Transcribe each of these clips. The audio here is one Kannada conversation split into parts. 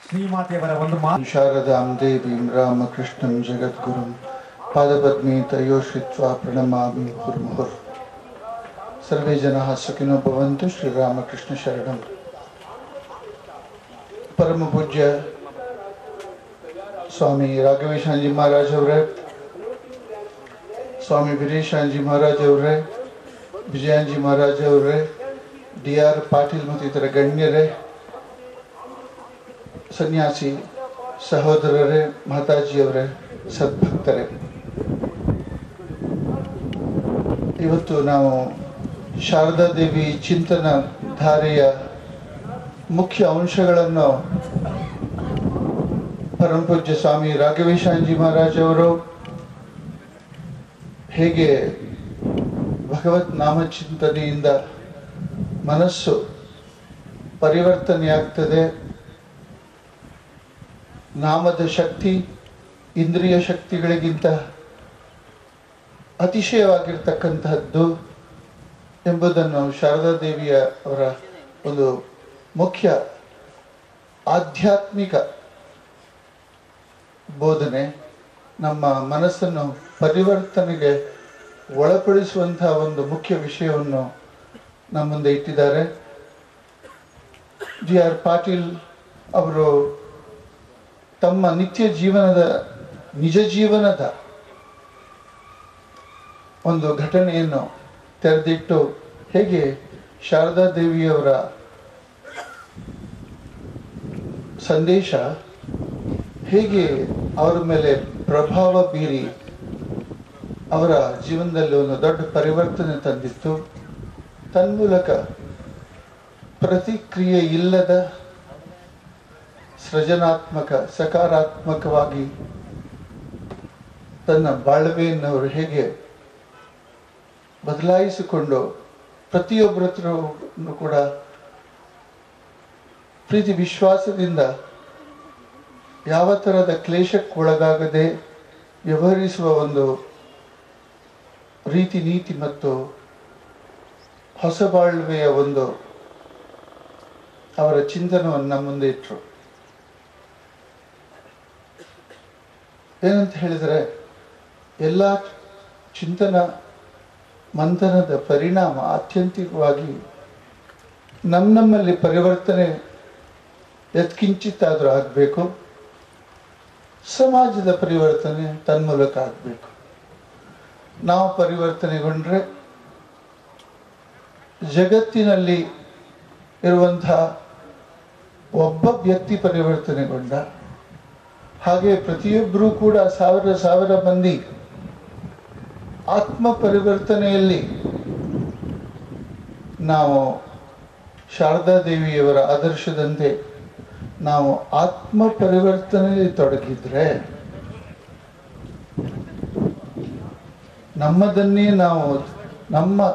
ಶ್ರೀಮಾತೆಯವರ ಒಂದು ಮಾತು. ಶಾರದಾಂ ದೇವೀಂ ರಾಮಕೃಷ್ಣಂ ಜಗದ್ಗುರುಂ ಪಾದಪದ್ಮೇ ತಯೋ ಶ್ರಿತ್ವಾ ಪ್ರಣಮಾಮಿ ಮುಹುರ್ಮುಹುರ್. ಸರ್ವೇ ಜನಾಃ ಸುಖಿನೋ ಭವಂತು. ಶ್ರೀರಾಮಕೃಷ್ಣ ಶರಣಂ. ಪರಮ ಪೂಜ್ಯ ಸ್ವಾಮಿ ರಾಘವೇಶಾಂಜಿ ಮಹಾರಾಜ್ ಅವರೇ, ಸ್ವಾಮಿ ವೀರೇಶಾಂಜಿ ಮಹಾರಾಜ್ ಅವರೇ, ವಿಜಯಾಂಜಿ ಮಹಾರಾಜ್ ಅವರೇ, ಡಿ.ಆರ್. ಪಾಟೀಲ್ ಮತ್ತು ಇತರ ಗಣ್ಯರೇ, ಸನ್ಯಾಸಿ ಸಹೋದರರೇ, ಮಾತಾಜಿಯವರೇ, ಸದ್ಭಕ್ತರೇ, ಇವತ್ತು ನಾವು ಶಾರದಾ ದೇವಿ ಚಿಂತನ ಧಾರೆಯ ಮುಖ್ಯ ಅಂಶಗಳನ್ನು ಪರಮಪೂಜ್ಯ ಸ್ವಾಮಿ ರಾಘವೇಶಾಂಜಿ ಮಹಾರಾಜ್ ಅವರು ಹೇಗೆ ಭಗವತ್ ನಾಮಚಿಂತನೆಯಿಂದ ಮನಸ್ಸು ಪರಿವರ್ತನೆಯಾಗ್ತದೆ, ನಾಮದ ಶಕ್ತಿ ಇಂದ್ರಿಯ ಶಕ್ತಿಗಳಿಗಿಂತ ಅತಿಶಯವಾಗಿರ್ತಕ್ಕಂತಹದ್ದು ಎಂಬುದನ್ನು ಶಾರದಾ ದೇವಿಯ ಅವರ ಒಂದು ಮುಖ್ಯ ಆಧ್ಯಾತ್ಮಿಕ ಬೋಧನೆ ನಮ್ಮ ಮನಸ್ಸನ್ನು ಪರಿವರ್ತನೆಗೆ ಒಳಪಡಿಸುವಂತಹ ಒಂದು ಮುಖ್ಯ ವಿಷಯವನ್ನು ನಮ್ಮ ಮುಂದೆ ಇಟ್ಟಿದ್ದಾರೆ. ಡಿ.ಆರ್. ಪಾಟೀಲ್ ಅವರು ತಮ್ಮ ನಿತ್ಯ ಜೀವನದ ನಿಜ ಜೀವನದ ಒಂದು ಘಟನೆಯನ್ನು ತೆರೆದಿಟ್ಟು ಹೇಗೆ ಶಾರದಾ ದೇವಿಯವರ ಸಂದೇಶ ಹೇಗೆ ಅವರ ಮೇಲೆ ಪ್ರಭಾವ ಬೀರಿ ಅವರ ಜೀವನದಲ್ಲಿ ಒಂದು ದೊಡ್ಡ ಪರಿವರ್ತನೆ ತಂದಿತ್ತು. ತನ್ಮೂಲಕ ಪ್ರತಿಕ್ರಿಯೆ ಇಲ್ಲದ ಸೃಜನಾತ್ಮಕ ಸಕಾರಾತ್ಮಕವಾಗಿ ತನ್ನ ಬಾಳ್ವೆಯನ್ನು ಅವರು ಹೇಗೆ ಬದಲಾಯಿಸಿಕೊಂಡು ಪ್ರತಿಯೊಬ್ಬರ ಹತ್ರನೂ ಕೂಡ ಪ್ರೀತಿ ವಿಶ್ವಾಸದಿಂದ ಯಾವ ಥರದ ಕ್ಲೇಶಕ್ಕೊಳಗಾಗದೆ ವ್ಯವಹರಿಸುವ ಒಂದು ರೀತಿ ನೀತಿ ಮತ್ತು ಹೊಸ ಬಾಳ್ವೆಯ ಒಂದು ಅವರ ಚಿಂತನವನ್ನು ನಮ್ಮ ಮುಂದೆ ಇಟ್ಟರು. ಏನಂತ ಹೇಳಿದರೆ, ಎಲ್ಲ ಚಿಂತನ ಮಂಥನದ ಪರಿಣಾಮ ಆತ್ಯಂತಿಕವಾಗಿ ನಮ್ಮಲ್ಲಿ ಪರಿವರ್ತನೆ ಯತ್ಕಿಂಚಿತ್ತಾದರೂ ಆಗಬೇಕು, ಸಮಾಜದ ಪರಿವರ್ತನೆ ತನ್ಮೂಲಕ ಆಗಬೇಕು. ನಾವು ಪರಿವರ್ತನೆಗೊಂಡ್ರೆ ಜಗತ್ತಿನಲ್ಲಿ ಇರುವಂತಹ ಒಬ್ಬ ವ್ಯಕ್ತಿ ಪರಿವರ್ತನೆಗೊಂಡ ಹಾಗೆ ಪ್ರತಿಯೊಬ್ಬರೂ ಕೂಡ ಸಾವಿರ ಮಂದಿ ಆತ್ಮ ಪರಿವರ್ತನೆಯಲ್ಲಿ ನಾವು ಶಾರದಾ ದೇವಿಯವರ ಆದರ್ಶದಂತೆ ನಾವು ಆತ್ಮ ಪರಿವರ್ತನೆಯಲ್ಲಿ ತೊಡಗಿದ್ರೆ ನಮ್ಮದನ್ನೇ ನಾವು ನಮ್ಮ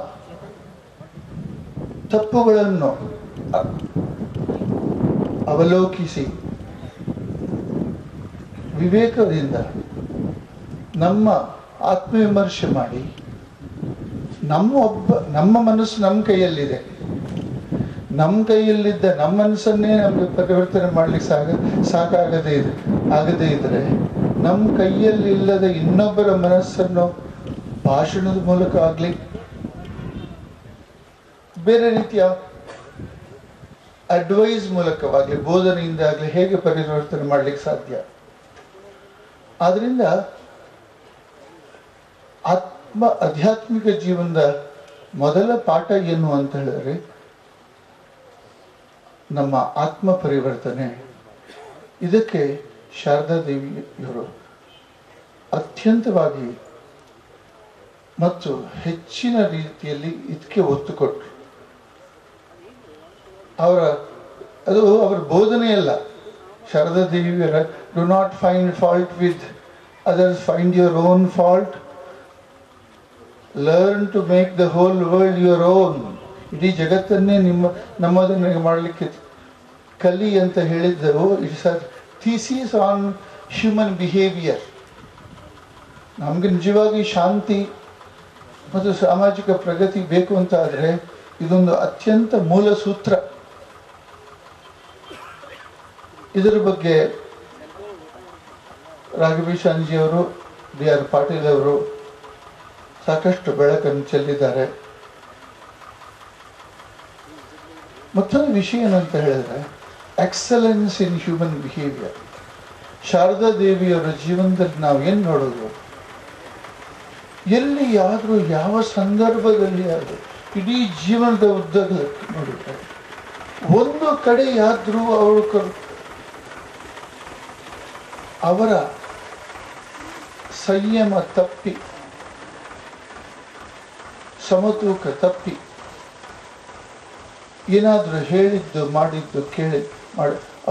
ತಪ್ಪುಗಳನ್ನು ಅವಲೋಕಿಸಿ ವಿವೇಕದಿಂದ ನಮ್ಮ ಆತ್ಮವಿಮರ್ಶೆ ಮಾಡಿ ನಮ್ಮ ಮನಸ್ಸು ನಮ್ಮ ಕೈಯಲ್ಲಿದೆ, ನಮ್ಮ ಕೈಯಲ್ಲಿದ್ದ ನಮ್ಮ ಮನಸ್ಸನ್ನೇ ನಮಗೆ ಪರಿವರ್ತನೆ ಮಾಡ್ಲಿಕ್ಕೆ ಆಗದೇ ಇದ್ರೆ ನಮ್ಮ ಕೈಯಲ್ಲಿಲ್ಲದ ಇನ್ನೊಬ್ಬರ ಮನಸ್ಸನ್ನು ಭಾಷಣದ ಮೂಲಕ ಆಗಲಿ ಬೇರೆ ರೀತಿಯ ಅಡ್ವೈಸ್ ಮೂಲಕವಾಗಲಿ ಬೋಧನೆಯಿಂದ ಆಗಲಿ ಹೇಗೆ ಪರಿವರ್ತನೆ ಮಾಡ್ಲಿಕ್ಕೆ ಸಾಧ್ಯ? ಆದ್ರಿಂದ ಆಧ್ಯಾತ್ಮಿಕ ಜೀವನದ ಮೊದಲ ಪಾಠ ಏನು ಅಂತ ಹೇಳಿದ್ರೆ ನಮ್ಮ ಆತ್ಮ ಪರಿವರ್ತನೆ. ಇದಕ್ಕೆ ಶಾರದಾ ದೇವಿಯವರು ಅತ್ಯಂತವಾಗಿ ಮತ್ತು ಹೆಚ್ಚಿನ ರೀತಿಯಲ್ಲಿ ಇದಕ್ಕೆ ಒತ್ತು ಕೊಟ್ಟರು. ಅವರ ಬೋಧನೆಯಲ್ಲ. ಶಾರದಾ ದೇವಿಯವರ do not find fault with others, find your own fault, learn to make the whole world your own. ಇಡೀ ಜಗತ್ತನ್ನೇ ನಮ್ಮದನ್ನ ಮಾಡಲಿಕ್ಕೆ ಕಲಿ ಅಂತ ಹೇಳಿದ್ದೆವು. It's a thesis on human behaviour. ನಮಗೆ ನಿಜವಾಗಿ ಶಾಂತಿ ಮತ್ತು ಸಾಮಾಜಿಕ ಪ್ರಗತಿ ಬೇಕು ಅಂತ ಆದರೆ ಇದೊಂದು ಅತ್ಯಂತ ಮೂಲ ಸೂತ್ರ. ಇದರ ಬಗ್ಗೆ ರಾಘವೇಶಾನ್ಜಿಯವರು, ಡಿ ಆರ್ ಪಾಟೀಲ್ ಅವರು ಸಾಕಷ್ಟು ಬೆಳಕನ್ನು ಚೆಲ್ಲಿದ್ದಾರೆ. ಮತ್ತೊಂದು ವಿಷಯ ಏನಂತ ಹೇಳಿದ್ರೆ, excellence in human behaviour. Sharada ದೇವಿಯವರ ಜೀವನದಲ್ಲಿ ನಾವು ಏನು ನೋಡೋದು, ಎಲ್ಲಿಯಾದರೂ ಯಾವ ಸಂದರ್ಭದಲ್ಲಿ ಆದರೂ ಇಡೀ ಜೀವನದ ಉದ್ದದಲ್ಲಿ ನೋಡಿದ್ರೆ ಒಂದು ಕಡೆಯಾದರೂ ಅವರ ಸಂಯಮ ತಪ್ಪಿ, ಸಮತೂಕ ತಪ್ಪಿ, ಏನಾದರೂ ಹೇಳಿದ್ದು ಮಾಡಿದ್ದು ಕೇಳಿ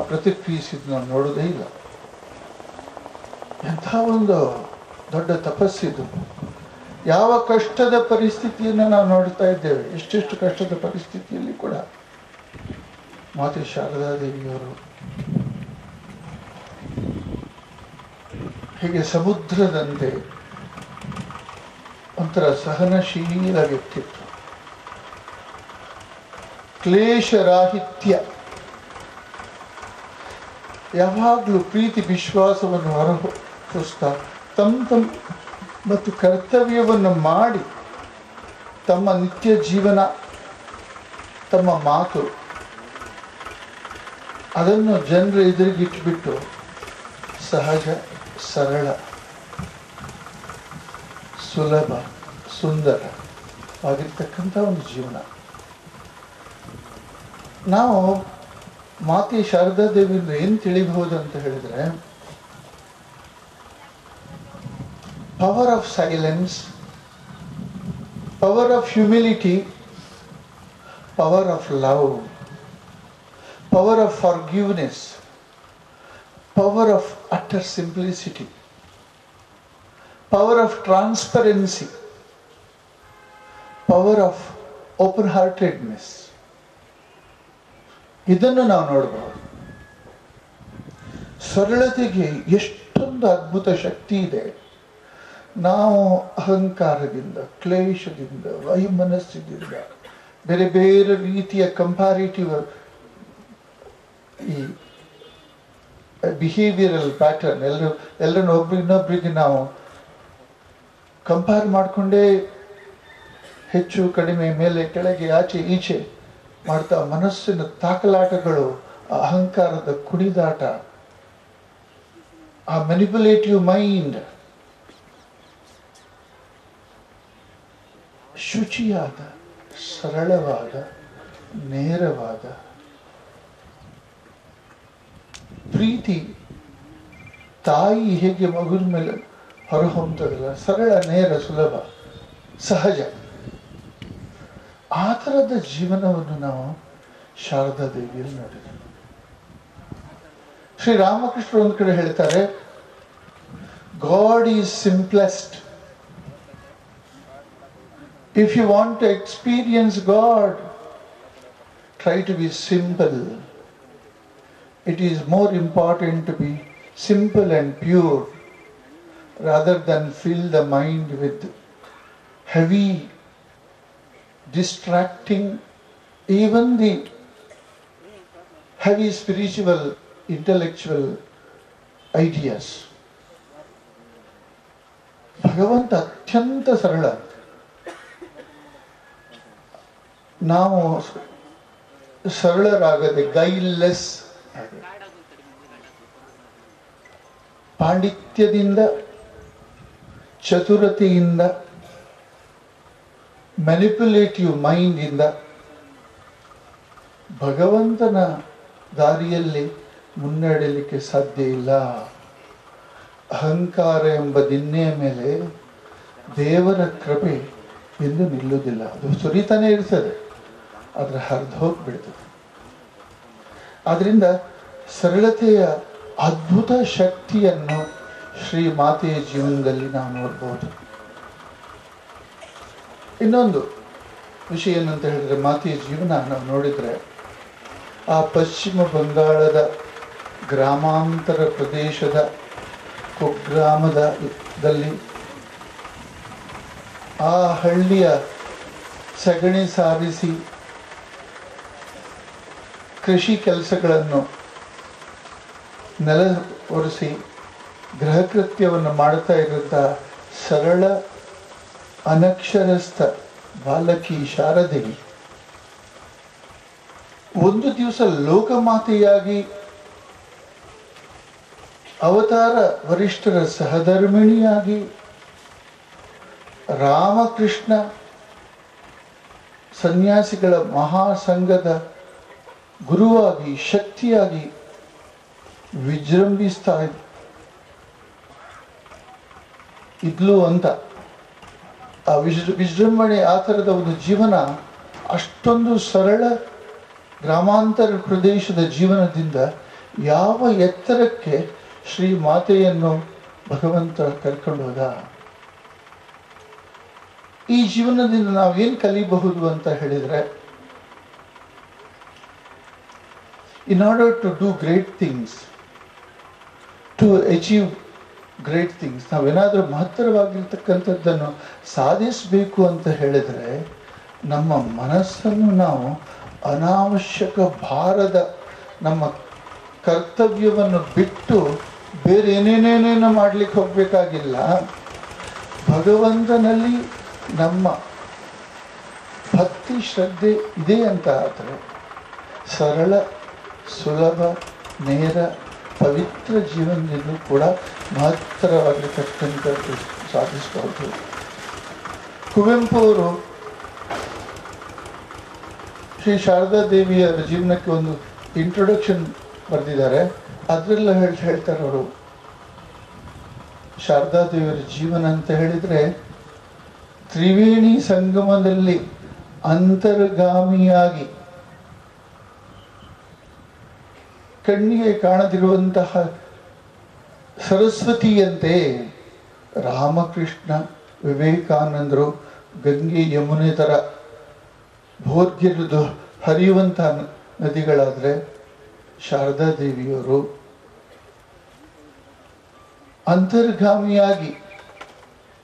ಪ್ರತಿಕ್ರಿಯಿಸಿದ್ದು ನಾವು ನೋಡೋದೇ ಇಲ್ಲ. ಎಂಥ ಒಂದು ದೊಡ್ಡ ತಪಸ್ಸಿದು. ಯಾವ ಕಷ್ಟದ ಪರಿಸ್ಥಿತಿಯನ್ನು ನಾವು ನೋಡ್ತಾ ಇದ್ದೇವೆ, ಎಷ್ಟೆಷ್ಟು ಕಷ್ಟದ ಪರಿಸ್ಥಿತಿಯಲ್ಲಿ ಕೂಡ ಮಾತೆ ಶಾರದಾದೇವಿಯವರು ಹೀಗೆ ಸಮುದ್ರದಂತೆ ಒಂಥರ ಸಹನಶೀಲ ವ್ಯಕ್ತಿತ್ವ, ಕ್ಲೇಶರಾಹಿತ್ಯ, ಯಾವಾಗಲೂ ಪ್ರೀತಿ ವಿಶ್ವಾಸವನ್ನು ಹೊರಹೊರಿಸ್ತಾ ತಮ್ಮ ಮತ್ತು ಕರ್ತವ್ಯವನ್ನು ಮಾಡಿ ತಮ್ಮ ನಿತ್ಯ ಜೀವನ, ತಮ್ಮ ಮಾತು ಅದನ್ನು ಜನರ ಎದುರಿಗಿಟ್ಬಿಟ್ಟು ಸಹಜ, ಸರಳ, ಸುಲಭ, ಸುಂದರವಾಗಿರ್ತಕ್ಕಂಥ ಒಂದು ಜೀವನ. ನಾವು ಮಾತೆ ಶಾರದಾ ದೇವಿಯಿಂದ ಏನು ತಿಳಿಬಹುದು ಅಂತ ಹೇಳಿದ್ರೆ, power of silence, power of humility, power of love, power of forgiveness, power of utter simplicity, power of transparency, power of open-heartedness. ಇದನ್ನು ನಾವು ನೋಡಬಹುದು. ಸರಳತೆಗೆ ಎಷ್ಟೊಂದು ಅದ್ಭುತ ಶಕ್ತಿ ಇದೆ. ನಾವು ಅಹಂಕಾರದಿಂದ, ಕ್ಲೇಶದಿಂದ, ವೈಮನಸ್ಸಿನಿಂದ, ಬೇರೆ ಬೇರೆ ರೀತಿಯ ಕಂಪ್ಯಾರಿಟಿವ್ ಈ ಬಿಹೇವಿಯರಲ್ ಪ್ಯಾಟರ್ನ್, ಎಲ್ಲರನ್ನು ಇನ್ನೊಬ್ಬರಿಗೆ ನಾವು ಕಂಪೇರ್ ಮಾಡಿಕೊಂಡೇ ಹೆಚ್ಚು ಕಡಿಮೆ, ಮೇಲೆ ಕೆಳಗೆ, ಆಚೆ ಈಚೆ ಮಾಡ್ತಾ ಮನಸ್ಸಿನ ತಾಕಲಾಟಗಳು, ಅಹಂಕಾರದ ಕುಣಿದಾಟ, ಆ ಮ್ಯಾನಿಪ್ಯುಲೇಟಿವ್ ಮೈಂಡ್, ಶುಚಿಯಾದ, ಸರಳವಾದ, ನೇರವಾದ ಪ್ರೀತಿ, ತಾಯಿ ಹೇಗೆ ಮಗುವಿನ ಮೇಲೆ ಹೊರಹೊಮ್ಮತದಲ್ಲ, ಸರಳ, ನೇರ, ಸುಲಭ, ಸಹಜ, ಆ ಥರದ ಜೀವನವನ್ನು ನಾವು ಶಾರದಾ ದೇವಿಯಲ್ಲಿ ನೋಡಿದ್ದೇವೆ. ಶ್ರೀರಾಮಕೃಷ್ಣರು ಒಂದು ಕಡೆ ಹೇಳ್ತಾರೆ, God is simplest. If you want to experience God, try to be simple. It is more important to be simple and pure rather than fill the mind with heavy, distracting, even the heavy spiritual, intellectual ideas. ಭಗವಂತ ಅತ್ಯಂತ ಸರಳ. ನಾವು ಸರಳರಾಗದೆ, ಗೈಲೆಸ್, ಪಾಂಡಿತ್ಯದಿಂದ, ಚತುರತೆಯಿಂದ, ಮ್ಯಾನಿಪ್ಯುಲೇಟಿವ್ ಮೈಂಡ್ ಇಂದ ಭಗವಂತನ ದಾರಿಯಲ್ಲಿ ಮುನ್ನಡೆಯಲಿಕ್ಕೆ ಸಾಧ್ಯ ಇಲ್ಲ. ಅಹಂಕಾರ ಎಂಬ ದಿನ್ನೆಯ ಮೇಲೆ ದೇವರ ಕೃಪೆ ಎಂದು ನಿಲ್ಲುವುದಿಲ್ಲ. ಅದು ಸುರಿತಾನೆ ಇರ್ತದೆ, ಆದರೆ ಹರಿದು ಹೋಗ್ಬಿಡ್ತದೆ. ಆದ್ರಿಂದ ಸರಳತೆಯ ಅದ್ಭುತ ಶಕ್ತಿಯನ್ನು ಶ್ರೀ ಮಾತೆಯ ಜೀವನದಲ್ಲಿ ನಾವು ನೋಡ್ಬೋದು. ಇನ್ನೊಂದು ವಿಷಯ ಏನಂತ ಹೇಳಿದ್ರೆ, ಮಾತೆಯ ಜೀವನ ನಾವು ನೋಡಿದರೆ ಆ ಪಶ್ಚಿಮ ಬಂಗಾಳದ ಗ್ರಾಮಾಂತರ ಪ್ರದೇಶದ ಕುಗ್ರಾಮದಲ್ಲಿ ಆ ಹಳ್ಳಿಯ ಸಗಣಿ ಸಾರಿಸಿ ಕೃಷಿ ಕೆಲಸಗಳನ್ನು ನೆಲ ಒರೆಸಿ ಗೃಹಕೃತ್ಯವನ್ನು ಮಾಡ್ತಾ ಇರುವಂಥ ಸರಳ ಅನಕ್ಷರಸ್ಥ ಬಾಲಕಿ ಶಾರದೆಗೆ ಒಂದು ದಿವಸ ಲೋಕಮಾತೆಯಾಗಿ ಅವತಾರ ವರಿಷ್ಠರ ಸಹಧರ್ಮಿಣಿಯಾಗಿ ರಾಮಕೃಷ್ಣ ಸನ್ಯಾಸಿಗಳ ಮಹಾಸಂಘದ ಗುರುವಾಗಿ ಶಕ್ತಿಯಾಗಿ ವಿಜೃಂಭಿಸ್ತಾ ಇದ್ಲು ಅಂತ ಆ ವಿಜೃಂಭಣೆ ಆ ಥರದ ಒಂದು ಜೀವನ ಅಷ್ಟೊಂದು ಸರಳ ಗ್ರಾಮಾಂತರ ಪ್ರದೇಶದ ಜೀವನದಿಂದ ಯಾವ ಎತ್ತರಕ್ಕೆ ಶ್ರೀ ಮಾತೆಯನ್ನು ಭಗವಂತ ಕರ್ಕೊಂಡು ಹೋದ. ಈ ಜೀವನದಿಂದ ನಾವೇನು ಕಲಿಬಹುದು ಅಂತ ಹೇಳಿದ್ರೆ, in order to do great things, to achieve great things, ನಾವೇನಾದರೂ ಮಹತ್ತರವಾಗಿರ್ತಕ್ಕಂಥದ್ದನ್ನು ಸಾಧಿಸಬೇಕು ಅಂತ ಹೇಳಿದ್ರೆ ನಮ್ಮ ಮನಸ್ಸನ್ನು ನಾವು ಅನಾವಶ್ಯಕ ಭಾರದ ನಮ್ಮ ಕರ್ತವ್ಯವನ್ನು ಬಿಟ್ಟು ಬೇರೆ ಏನೇನೇನೇನೋ ಮಾಡ್ಲಿಕ್ಕೆ ಹೋಗ್ಬೇಕಾಗಿಲ್ಲ. ಭಗವಂತನಲ್ಲಿ ನಮ್ಮ ಭಕ್ತಿ ಶ್ರದ್ಧೆ ಇದೆ ಅಂತ ಆದರೆ ಸರಳ ಸುಲಭ ನೇರ ಪವಿತ್ರ ಜೀವನದಲ್ಲೂ ಕೂಡ ಮಹತ್ತರವಾಗಿರ್ತಕ್ಕಂಥದ್ದು ಸಾಧಿಸಬಹುದು. ಕುವೆಂಪು ಅವರು ಶ್ರೀ ಶಾರದಾ ದೇವಿಯರ ಜೀವನಕ್ಕೆ ಒಂದು ಇಂಟ್ರೊಡಕ್ಷನ್ ಬರೆದಿದ್ದಾರೆ. ಅದರೆಲ್ಲ ಹೇಳ್ತಾರೆ ಅವರು, ಶಾರದಾ ದೇವಿಯರ ಜೀವನ ಅಂತ ಹೇಳಿದ್ರೆ ತ್ರಿವೇಣಿ ಸಂಗಮದಲ್ಲಿ ಅಂತರ್ಗಾಮಿಯಾಗಿ ಕಣ್ಣಿಗೆ ಕಾಣದಿರುವಂತಹ ಸರಸ್ವತಿಯಂತೆ ರಾಮಕೃಷ್ಣ ವಿವೇಕಾನಂದರು ಗಂಗೆ ಯಮುನೆ ಥರ ಭೋರ್ಗಿರಿದು ಹರಿಯುವಂತಹ ನದಿಗಳಾದರೆ ಶಾರದಾ ದೇವಿಯವರು ಅಂತರ್ಗಾಮಿಯಾಗಿ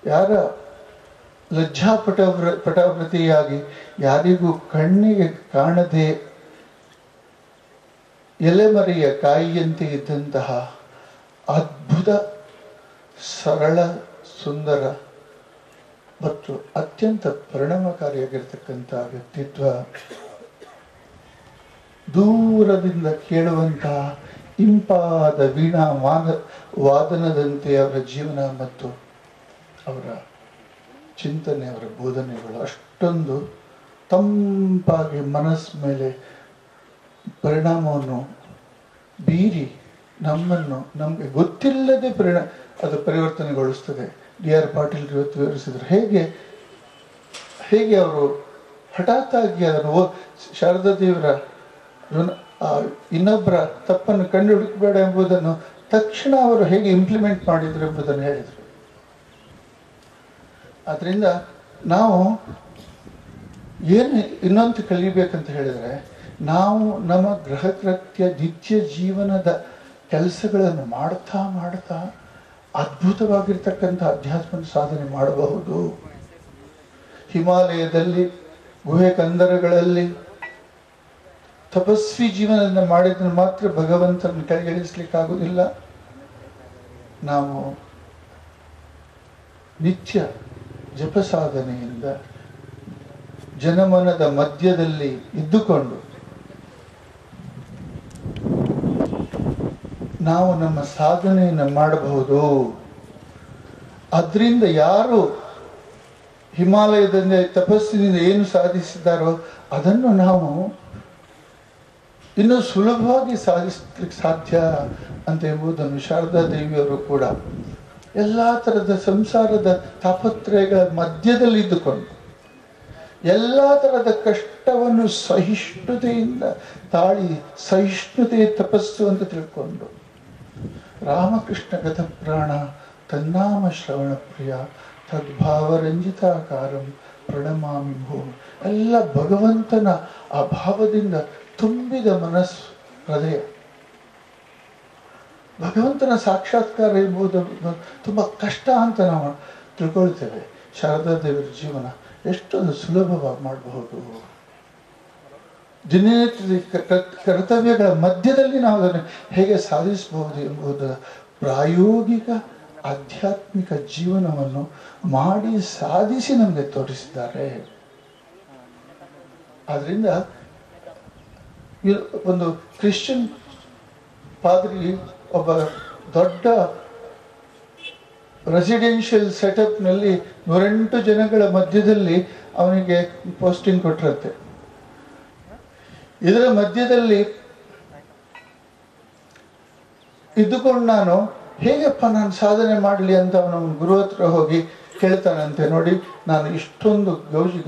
ಯಾರ ಪಟಾವೃತಿಯಾಗಿ ಯಾರಿಗೂ ಕಣ್ಣಿಗೆ ಕಾಣದೆ ಎಲೆಮರೆಯ ಕಾಯಿಯಂತೆ ಇದ್ದಂತಹ ಅದ್ಭುತ ಸರಳ ಸುಂದರ ಮತ್ತು ಅತ್ಯಂತ ಪರಿಣಾಮಕಾರಿಯಾಗಿರ್ತಕ್ಕಂಥ ವ್ಯಕ್ತಿತ್ವ, ದೂರದಿಂದ ಕೇಳುವಂತಹ ಇಂಪಾದ ವೀಣಾ ವಾದನದಂತೆ ಅವರ ಜೀವನ ಮತ್ತು ಅವರ ಚಿಂತನೆ, ಅವರ ಬೋಧನೆಗಳು ಅಷ್ಟೊಂದು ತಂಪಾಗಿ ಮನಸ್ಸು ಮೇಲೆ ಪರಿಣಾಮವನ್ನು ಬೀರಿ ನಮ್ಮನ್ನು ನಮಗೆ ಗೊತ್ತಿಲ್ಲದೆ ಅದು ಪರಿವರ್ತನೆಗೊಳಿಸ್ತದೆ. D.R. ಪಾಟೀಲ್ ಇವತ್ತು ವಿವರಿಸಿದ್ರು ಹೇಗೆ ಅವರು ಹಠಾತ್ತಾಗಿ ಅದನ್ನು ಶಾರದಾ ದೇವರ ಇನ್ನೊಬ್ಬರ ತಪ್ಪನ್ನು ಕಂಡು ಹುಡುಕಬೇಡ ಎಂಬುದನ್ನು ತಕ್ಷಣ ಅವರು ಹೇಗೆ ಇಂಪ್ಲಿಮೆಂಟ್ ಮಾಡಿದ್ರು ಎಂಬುದನ್ನು ಹೇಳಿದರು. ಆದ್ದರಿಂದ ನಾವು ಏನು ಇನ್ನೊಂದು ಕಲಿಬೇಕಂತ ಹೇಳಿದರೆ, ನಾವು ನಮ್ಮ ಗೃಹಕೃತ್ಯ ನಿತ್ಯ ಜೀವನದ ಕೆಲಸಗಳನ್ನು ಮಾಡ್ತಾ ಅದ್ಭುತವಾಗಿರ್ತಕ್ಕಂಥ ಅಧ್ಯಾತ್ಮ ಸಾಧನೆ ಮಾಡಬಹುದು. ಹಿಮಾಲಯದಲ್ಲಿ ಗುಹೆ ಕಂದರಗಳಲ್ಲಿ ತಪಸ್ವಿ ಜೀವನದಿಂದ ಮಾಡಿದ್ರೆ ಮಾತ್ರ ಭಗವಂತನ ಕೆಳಗಿಳಿಸ್ಲಿಕ್ಕಾಗುವುದಿಲ್ಲ. ನಾವು ನಿತ್ಯ ಜಪ ಸಾಧನೆಯಿಂದ ಜನಮನದ ಮಧ್ಯದಲ್ಲಿ ಇದ್ದುಕೊಂಡು ನಾವು ನಮ್ಮ ಸಾಧನೆಯನ್ನು ಮಾಡಬಹುದು. ಅದರಿಂದ ಯಾರು ಹಿಮಾಲಯದಿಂದ ತಪಸ್ಸಿನಿಂದ ಏನು ಸಾಧಿಸಿದ್ದಾರೋ ಅದನ್ನು ನಾವು ಇನ್ನೂ ಸುಲಭವಾಗಿ ಸಾಧಿಸಲಿಕ್ಕೆ ಸಾಧ್ಯ ಅಂತ ಎಂಬುದನ್ನು ಶಾರದಾ ದೇವಿಯವರು ಕೂಡ ಎಲ್ಲ ಥರದ ಸಂಸಾರದ ತಾಪತ್ರಯಗಳ ಮಧ್ಯದಲ್ಲಿ ಇದ್ದುಕೊಂಡು ಎಲ್ಲ ಥರದ ಕಷ್ಟವನ್ನು ಸಹಿಷ್ಣುತೆಯಿಂದ ತಾಳಿ ಸಹಿಷ್ಣುತೆ ತಪಸ್ಸು ಅಂತ ತಿಳ್ಕೊಂಡು ರಾಮಕೃಷ್ಣ ಗತ ಪ್ರಾಣ ತನ್ನಾಮ ಶ್ರವಣ ಪ್ರಿಯ ತದ್ಭಾವರಂಜಿತಾಕಾರಂ ಪ್ರಣಮಾಮಿ ಭೂಮಿ, ಎಲ್ಲ ಭಗವಂತನ ಆ ಭಾವದಿಂದ ತುಂಬಿದ ಮನಸ್ಸು ಹೃದಯ. ಭಗವಂತನ ಸಾಕ್ಷಾತ್ಕಾರ ಎಂಬುದು ತುಂಬ ಕಷ್ಟ ಅಂತ ನಾವು ತಿಳ್ಕೊಳ್ತೇವೆ. ಶಾರದಾ ದೇವಿಯ ಜೀವನ ಎಷ್ಟೊಂದು ಸುಲಭವಾಗಿ ಮಾಡಬಹುದು. ದಿನನಿತ್ಯದ ಕರ್ತವ್ಯಗಳ ಮಧ್ಯದಲ್ಲಿ ನಾವು ಅದನ್ನು ಹೇಗೆ ಸಾಧಿಸಬಹುದು ಎಂಬುದರ ಪ್ರಾಯೋಗಿಕ ಆಧ್ಯಾತ್ಮಿಕ ಜೀವನವನ್ನು ಮಾಡಿ ಸಾಧಿಸಿ ನಮಗೆ ತೋರಿಸಿದ್ದಾರೆ. ಆದ್ರಿಂದ ಒಂದು ಕ್ರಿಶ್ಚಿಯನ್ ಪಾದ್ರಿ ಒಬ್ಬ ದೊಡ್ಡ ರೆಸಿಡೆನ್ಷಿಯಲ್ ಸೆಟಪ್ನಲ್ಲಿ 108 ಜನಗಳ ಮಧ್ಯದಲ್ಲಿ ಅವನಿಗೆ ಪೋಸ್ಟಿಂಗ್ ಕೊಟ್ಟಿರುತ್ತೆ. ಇದರ ಮಧ್ಯದಲ್ಲಿ ಇದ್ದುಕೊಂಡು ನಾನು ಹೇಗಪ್ಪ ನಾನು ಸಾಧನೆ ಮಾಡಲಿ ಅಂತ ಅವನ ಗುರು ಹತ್ರ ಹೋಗಿ ಕೇಳ್ತಾನಂತೆ. ನೋಡಿ, ನಾನು ಇಷ್ಟೊಂದು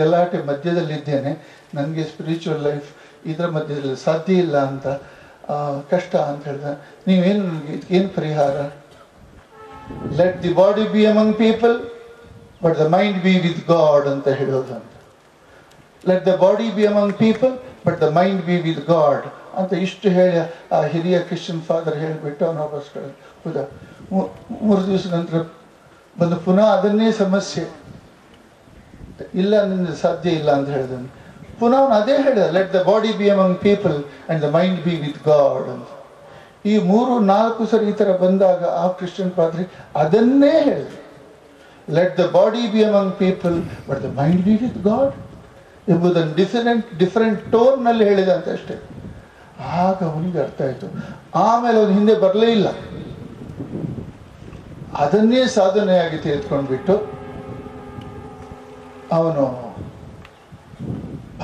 ಗಲಾಟೆ ಮಧ್ಯದಲ್ಲಿದ್ದೇನೆ, ನನಗೆ ಸ್ಪಿರಿಚುವಲ್ ಲೈಫ್ ಇದರ ಮಧ್ಯದಲ್ಲಿ ಸಾಧ್ಯ ಇಲ್ಲ ಅಂತ, ಕಷ್ಟ ಅಂತ ಹೇಳ್ದ. ನೀವೇನು ಇದಕ್ಕೇನು ಪರಿಹಾರ? Let the body B among people but the mind be with god ಅಂತ ಹೇಳೋದು ಅಂತ. Let the body B among people but the mind be with god ಅಂತ ಇಷ್ಟು ಹೇಳಿ ಆ ಹಿರಿಯ ಕ್ರಿಶ್ಚಿಯನ್ ಫಾದರ್ ಹೇಳಿಬಿಟ್ಟು ಅವನು ವಾಪಸ್ ಹೌದಾ. 3 ದಿವಸ ನಂತರ ಬಂದು ಪುನಃ ಅದನ್ನೇ ಸಮಸ್ಯೆ, ಇಲ್ಲ ನಿಂದ ಸಾಧ್ಯ ಇಲ್ಲ ಅಂತ ಹೇಳಿದನು. ಪುನಃ ಅವನು ಅದೇ ಹೇಳಿದ, let the body B among people and the mind be with god ಅಂತ. ಈ 3-4 ಸರಿ ಈ ಥರ ಬಂದಾಗ ಆ ಕ್ರಿಶ್ಚಿಯನ್ ಪಾದ್ರಿ ಅದನ್ನೇ ಹೇಳಿದ, let the body B among people but the mind be with god ಎಂಬುದನ್ನು ಡಿಫರೆಂಟ್ ಟೋನ್ನಲ್ಲಿ ಹೇಳಿದ ಅಂತ ಅಷ್ಟೇ. ಆಗ ಅವನಿಗೆ ಅರ್ಥ ಆಯಿತು. ಆಮೇಲೆ ಅವನು ಹಿಂದೆ ಬರಲೇ ಇಲ್ಲ, ಅದನ್ನೇ ಸಾಧನೆಯಾಗಿ ತೆಗೆದುಕೊಂಡ್ಬಿಟ್ಟು ಅವನು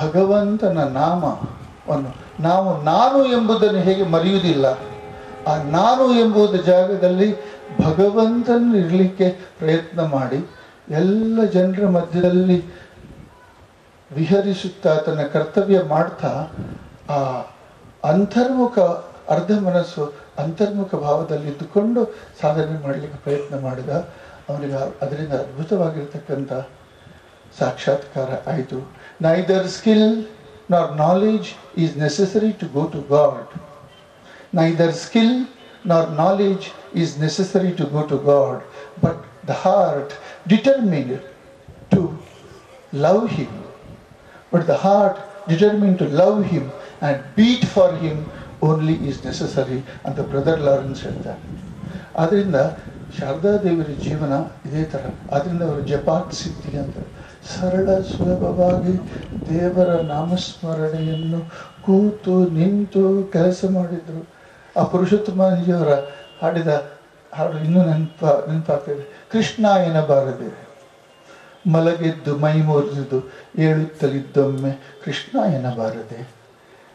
ಭಗವಂತನ ನಾಮವನ್ನು ನಾನು ಎಂಬುದನ್ನು ಹೇಗೆ ಮರೆಯುವುದಿಲ್ಲ, ಆ ನಾನು ಎಂಬುದು ಜಾಗದಲ್ಲಿ ಭಗವಂತನ ಇರಲಿಕ್ಕೆ ಪ್ರಯತ್ನ ಮಾಡಿ ಎಲ್ಲ ಜನರ ಮಧ್ಯದಲ್ಲಿ ವಿಹರಿಸುತ್ತಾ ತನ್ನ ಕರ್ತವ್ಯ ಮಾಡ್ತಾ ಆ ಅಂತರ್ಮುಖ ಅರ್ಧ ಮನಸ್ಸು ಅಂತರ್ಮುಖ ಭಾವದಲ್ಲಿ ಇದ್ದುಕೊಂಡು ಸಾಧನೆ ಮಾಡಲಿಕ್ಕೆ ಪ್ರಯತ್ನ ಮಾಡಿದ. ಅವನಿಗೆ ಅದರಿಂದ ಅದ್ಭುತವಾಗಿರ್ತಕ್ಕಂಥ ಸಾಕ್ಷಾತ್ಕಾರ ಆಯಿತು. Neither skill nor knowledge is necessary to go to God. Neither skill nor knowledge is necessary to go to God, but the heart determined to love him. But the heart determined to love him and beat for him only is necessary ಅಂತ ಬ್ರದರ್ ಲಾರೆನ್ಸ್ ಹೇಳ್ತಾರೆ. ಆದ್ದರಿಂದ ಶಾರದಾ ದೇವಿಯ ಜೀವನ ಇದೇ ಥರ. ಆದ್ದರಿಂದ ಅವರು ಜಪಾತ್ ಸಿದ್ಧಿ ಅಂತ ಸರಳ ಸುಲಭವಾಗಿ ದೇವರ ನಾಮಸ್ಮರಣೆಯನ್ನು ಕೂತು ನಿಂತು ಕೆಲಸ ಮಾಡಿದ್ರು. ಆ ಪುರುಷೋತ್ತಮಜಿಯವರ ಹಾಡಿದ ಹಾಡು ಇನ್ನೂ ನೆನಪಾಗ್ತದೆ. ಕೃಷ್ಣ ಎನ್ನಬಾರದೆ ಮಲಗೆದ್ದು ಮೈ ಮುರಿದು ಏಳುತ್ತಲಿದ್ದೊಮ್ಮೆ ಕೃಷ್ಣ ಎನ್ನಬಾರದೆ.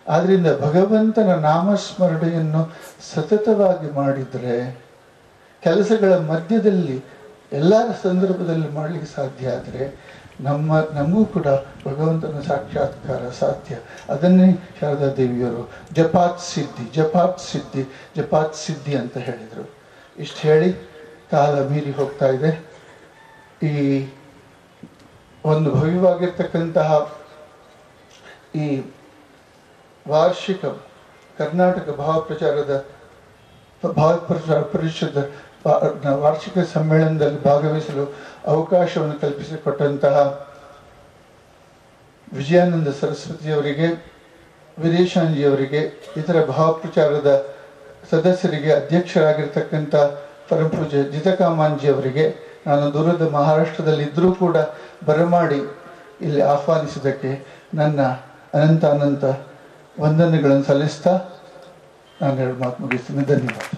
ಆದ್ರಿಂದ ಭಗವಂತನ ನಾಮಸ್ಮರಣೆಯನ್ನು ಸತತವಾಗಿ ಮಾಡಿದರೆ ಕೆಲಸಗಳ ಮಧ್ಯದಲ್ಲಿ ಎಲ್ಲ ಸಂದರ್ಭದಲ್ಲಿ ಮಾಡಲಿಕ್ಕೆ ಸಾಧ್ಯ. ಆದರೆ ನಮಗೂ ಕೂಡ ಭಗವಂತನ ಸಾಕ್ಷಾತ್ಕಾರ ಸಾಧ್ಯ. ಅದನ್ನೇ ಶಾರದಾ ದೇವಿಯವರು ಜಪಾತ್ ಸಿದ್ಧಿ ಜಪಾತ್ ಸಿದ್ಧಿ ಜಪಾತ್ ಸಿದ್ಧಿ ಅಂತ ಹೇಳಿದರು. ಇಷ್ಟು ಹೇಳಿ ಕಾಲ ಮೀರಿ ಹೋಗ್ತಾ ಇದೆ. ಈ ಒಂದು ಭವ್ಯವಾಗಿರ್ತಕ್ಕಂತಹ ಈ ವಾರ್ಷಿಕ ಕರ್ನಾಟಕ ಭಾವಪ್ರಚಾರ ಪರಿಷದ ವಾರ್ಷಿಕ ಸಮ್ಮೇಳನದಲ್ಲಿ ಭಾಗವಹಿಸಲು ಅವಕಾಶವನ್ನು ಕಲ್ಪಿಸಿಕೊಟ್ಟಂತಹ ವಿಜಯಾನಂದ ಸರಸ್ವತಿಯವರಿಗೆ, ವಿದೇಶಾಂಜಿಯವರಿಗೆ, ಇತರ ಭಾವಪ್ರಚಾರದ ಸದಸ್ಯರಿಗೆ, ಅಧ್ಯಕ್ಷರಾಗಿರ್ತಕ್ಕಂಥ ಪರಮಪೂಜ್ಯ ಜಿತಕಾಮಾಂಜಿಯವರಿಗೆ ನಾನು ದೂರದ ಮಹಾರಾಷ್ಟ್ರದಲ್ಲಿದ್ದರೂ ಕೂಡ ಬರಮಾಡಿ ಇಲ್ಲಿ ಆಹ್ವಾನಿಸಿದ್ದಕ್ಕೆ ನನ್ನ ಅನಂತ ವಂದನೆಗಳನ್ನು ಸಲ್ಲಿಸ್ತಾ ನಾನು 2 ಮಾತು ಮುಗಿಸ್ತೀನಿ. ಧನ್ಯವಾದ.